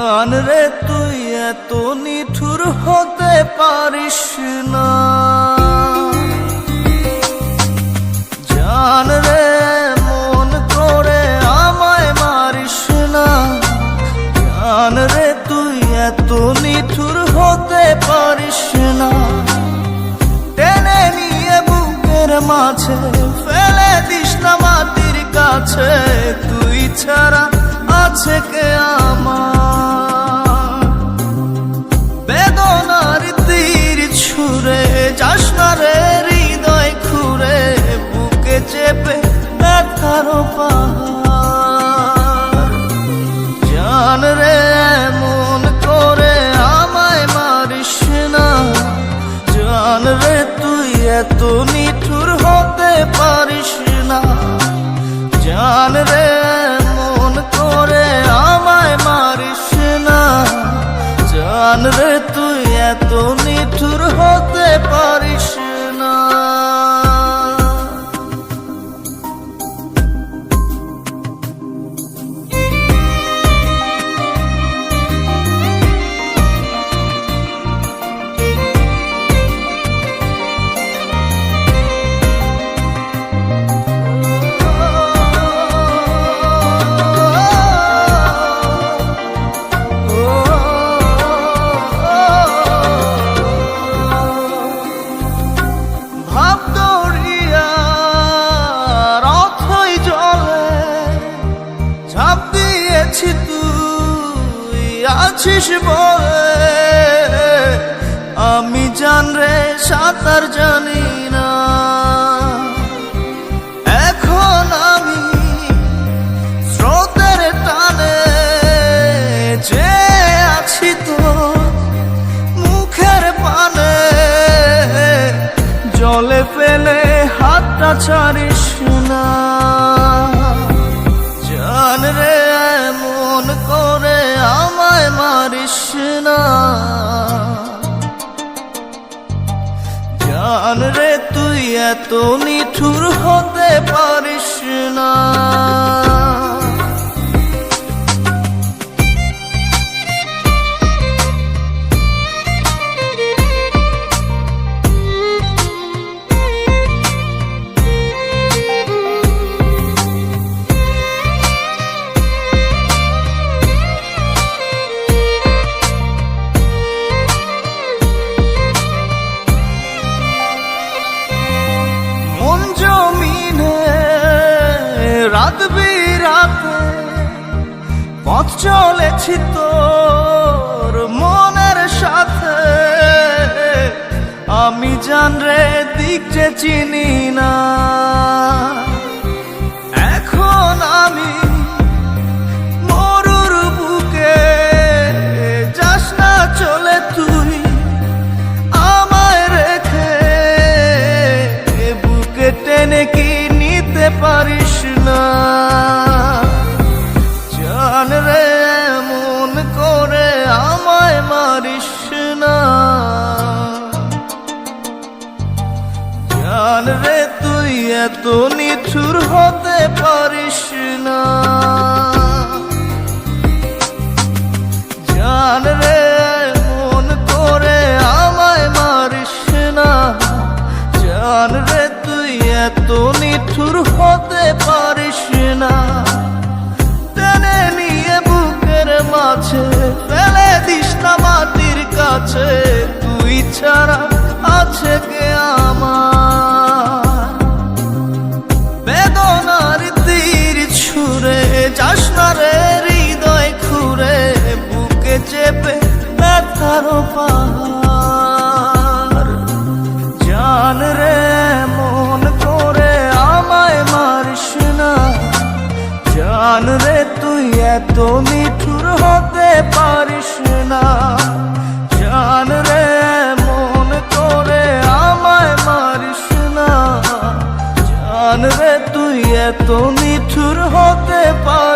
জান রে তুই এত নিঠুর হতে পারিস না, জান রে মন করে আমায় মারিস না, জান রে তুই এত নিঠুর হতে পারিস না। টেনে নিয়ে বুকের মাঝে ফেলে দিস না মাটির কাছে, তুই ছাড়া আছে কে আমার। বেদনার তীর ছুঁড়ে যাস না রে হৃদয় খুঁড়ে, বুকে চেপে ব্যথার পাহাড়। জান রে মন করে আমায় মারিস না, জান রে তুই এত নিঠুর হতে পারিস না, জান রে মন করে আমায় মারিস না, জান রে তুই এত নিঠুর হতে পারিস না। ঝাঁপ দিয়েছি তুই আছিস বলে, আমি জান রে সাঁতার জানি না। এখন আমি স্রোতের টানে যে আছি তো মুখের পানে, জলে ফেলে হাতটা ছাড়িস না, জান রে মন করে আমায় মারিস না, জান রে তুই এত নিঠুর হতে পারিস না। রাত বিরাতে পথ চলেছি তোর মনের সাথে, আমি জান রে দিক যে চিনি না। এখন আমি মরুর বুকে, যাস না চলে তুই আমায় রেখে, বুকে টেনে কি নিতে পারিস না, জান রে মন করে আমায় মারিস না, জান রে তুই এত নিঠুর হতে পারিস না, জান রে মন করে আমায় মারিস না, জান রে তুই এত নিঠুর হতে পারিস না। টেনে নিয়ে বুকের মাঝে ফেলে দিস না মাটির কাছে, তুই ছাড়া আছে কে আমার। বেদনার তীর ছুঁড়ে যাস না রে হৃদয় খুঁড়ে, বুকে চেপে ব্যথার পাহাড়। জান রে মন করে আমায় মারিস না, জান রে তুই এত নিঠুর হতে পারিস না, জান রে মন করে আমায় মারিস না, জান রে তুই এত নিঠুর হতে পারিস